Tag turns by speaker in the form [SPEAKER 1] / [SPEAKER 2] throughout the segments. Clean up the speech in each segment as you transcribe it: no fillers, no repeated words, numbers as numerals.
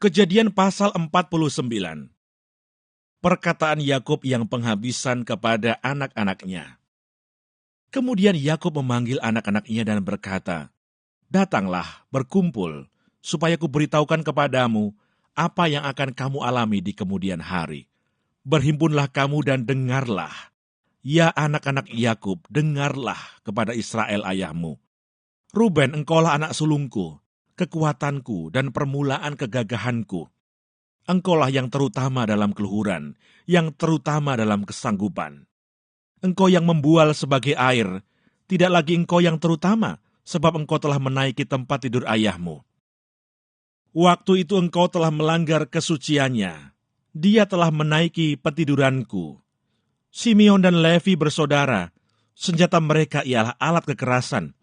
[SPEAKER 1] Kejadian pasal 49. Perkataan Yakub yang penghabisan kepada anak-anaknya. Kemudian Yakub memanggil anak-anaknya dan berkata, "Datanglah, berkumpul, supaya kuberitahukan kepadamu apa yang akan kamu alami di kemudian hari. Berhimpunlah kamu dan dengarlah. Ya anak-anak Yakub, dengarlah kepada Israel ayahmu. Ruben, engkaulah anak sulungku, kekuatanku dan permulaan kegagahanku. Engkaulah yang terutama dalam keluhuran, yang terutama dalam kesanggupan. Engkau yang membual sebagai air, tidak lagi engkau yang terutama, sebab engkau telah menaiki tempat tidur ayahmu. Waktu itu engkau telah melanggar kesuciannya. Dia telah menaiki petiduranku. Simeon dan Levi bersaudara, senjata mereka ialah alat kekerasan.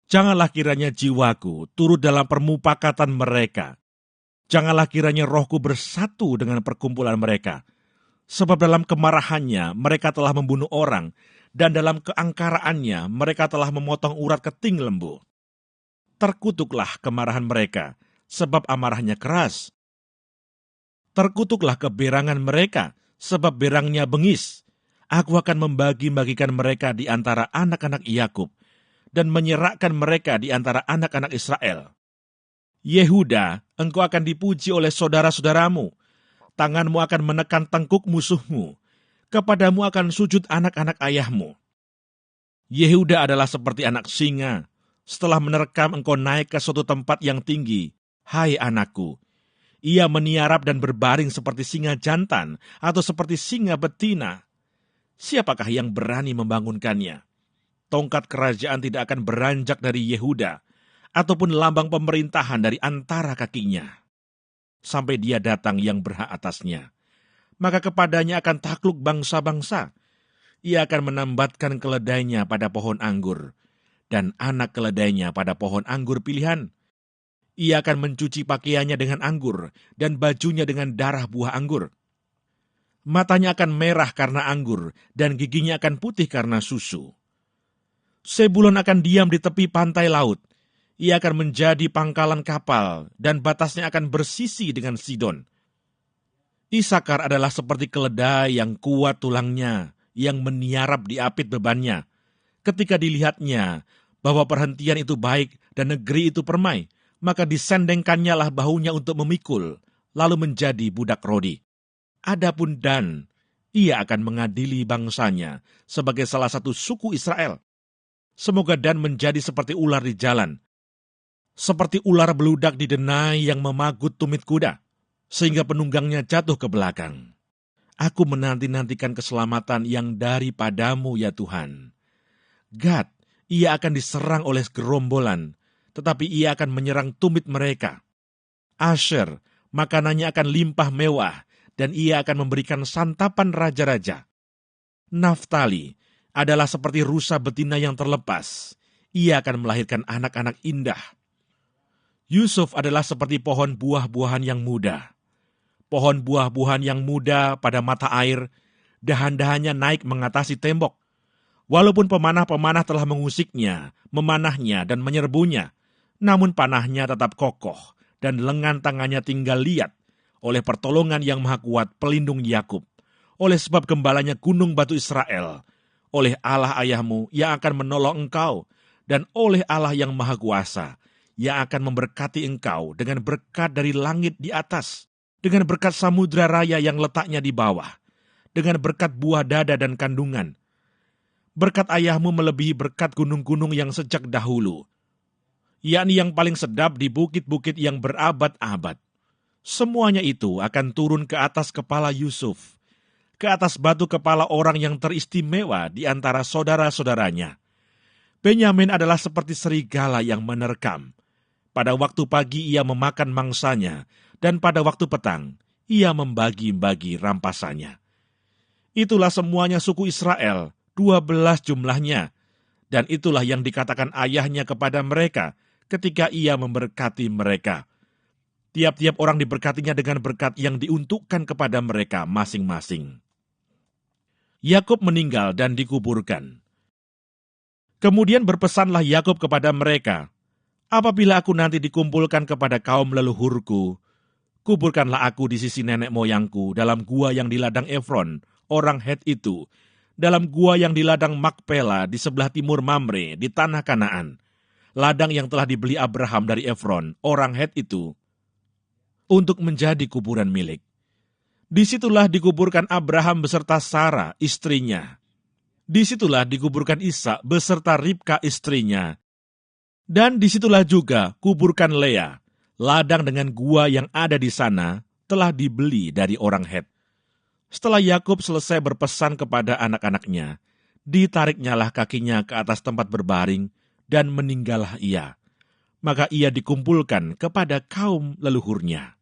[SPEAKER 1] Janganlah kiranya jiwaku turut dalam permupakatan mereka. Janganlah kiranya rohku bersatu dengan perkumpulan mereka. Sebab dalam kemarahannya mereka telah membunuh orang, dan dalam keangkaraannya mereka telah memotong urat keting lembu. Terkutuklah kemarahan mereka, sebab amarahnya keras. Terkutuklah keberangan mereka, sebab berangnya bengis. Aku akan membagi-bagikan mereka di antara anak-anak Yakub, dan menyerakkan mereka di antara anak-anak Israel. Yehuda, engkau akan dipuji oleh saudara-saudaramu. Tanganmu akan menekan tengkuk musuhmu. Kepadamu akan sujud anak-anak ayahmu. Yehuda adalah seperti anak singa. Setelah menerkam engkau naik ke suatu tempat yang tinggi. Hai anakku, ia meniarap dan berbaring seperti singa jantan atau seperti singa betina. Siapakah yang berani membangunkannya? Tongkat kerajaan tidak akan beranjak dari Yehuda, ataupun lambang pemerintahan dari antara kakinya, sampai dia datang yang berhak atasnya. Maka kepadanya akan takluk bangsa-bangsa. Ia akan menambatkan keledainya pada pohon anggur, dan anak keledainya pada pohon anggur pilihan. Ia akan mencuci pakaiannya dengan anggur, dan bajunya dengan darah buah anggur. Matanya akan merah karena anggur, dan giginya akan putih karena susu. Sebulon akan diam di tepi pantai laut. Ia akan menjadi pangkalan kapal, dan batasnya akan bersisi dengan Sidon. Isakar adalah seperti keledai yang kuat tulangnya, yang meniarap di apit bebannya. Ketika dilihatnya bahwa perhentian itu baik dan negeri itu permai, maka disendengkannya lah bahunya untuk memikul, lalu menjadi budak rodi. Adapun Dan, ia akan mengadili bangsanya sebagai salah satu suku Israel. Semoga Dan menjadi seperti ular di jalan, seperti ular beludak di denai yang memagut tumit kuda, sehingga penunggangnya jatuh ke belakang. Aku menanti-nantikan keselamatan yang daripadamu, ya Tuhan. Gad, ia akan diserang oleh gerombolan, tetapi ia akan menyerang tumit mereka. Asher, makanannya akan limpah mewah, dan ia akan memberikan santapan raja-raja. Naftali adalah seperti rusa betina yang terlepas. Ia akan melahirkan anak-anak indah. Yusuf adalah seperti pohon buah-buahan yang muda. Pohon buah-buahan yang muda pada mata air, dahan-dahannya naik mengatasi tembok. Walaupun pemanah-pemanah telah mengusiknya, memanahnya dan menyerbunya, namun panahnya tetap kokoh dan lengan tangannya tinggal liat oleh pertolongan yang maha kuat pelindung Yakub, oleh sebab gembalanya gunung batu Israel, oleh Allah ayahmu yang akan menolong engkau, dan oleh Allah yang maha kuasa, yang akan memberkati engkau dengan berkat dari langit di atas, dengan berkat samudra raya yang letaknya di bawah, dengan berkat buah dada dan kandungan. Berkat ayahmu melebihi berkat gunung-gunung yang sejak dahulu, yakni yang paling sedap di bukit-bukit yang berabad-abad. Semuanya itu akan turun ke atas kepala Yusuf, ke atas batu kepala orang yang teristimewa di antara saudara-saudaranya. Benyamin adalah seperti serigala yang menerkam. Pada waktu pagi ia memakan mangsanya, dan pada waktu petang ia membagi-bagi rampasannya. Itulah semuanya suku Israel, 12 jumlahnya, dan itulah yang dikatakan ayahnya kepada mereka ketika ia memberkati mereka. Tiap-tiap orang diberkatinya dengan berkat yang diuntukkan kepada mereka masing-masing. Yakub meninggal dan dikuburkan. Kemudian berpesanlah Yakub kepada mereka, "Apabila aku nanti dikumpulkan kepada kaum leluhurku, kuburkanlah aku di sisi nenek moyangku dalam gua yang di ladang Efron, orang Het itu, dalam gua yang di ladang Makpela di sebelah timur Mamre di tanah Kanaan, ladang yang telah dibeli Abraham dari Efron, orang Het itu, untuk menjadi kuburan milik. Disitulah dikuburkan Abraham beserta Sarah, istrinya. Disitulah dikuburkan Ishak beserta Ribka, istrinya. Dan disitulah juga kuburkan Lea. Ladang dengan gua yang ada di sana telah dibeli dari orang Het. Setelah Yakub selesai berpesan kepada anak-anaknya, ditariknyalah kakinya ke atas tempat berbaring dan meninggallah ia. Maka ia dikumpulkan kepada kaum leluhurnya.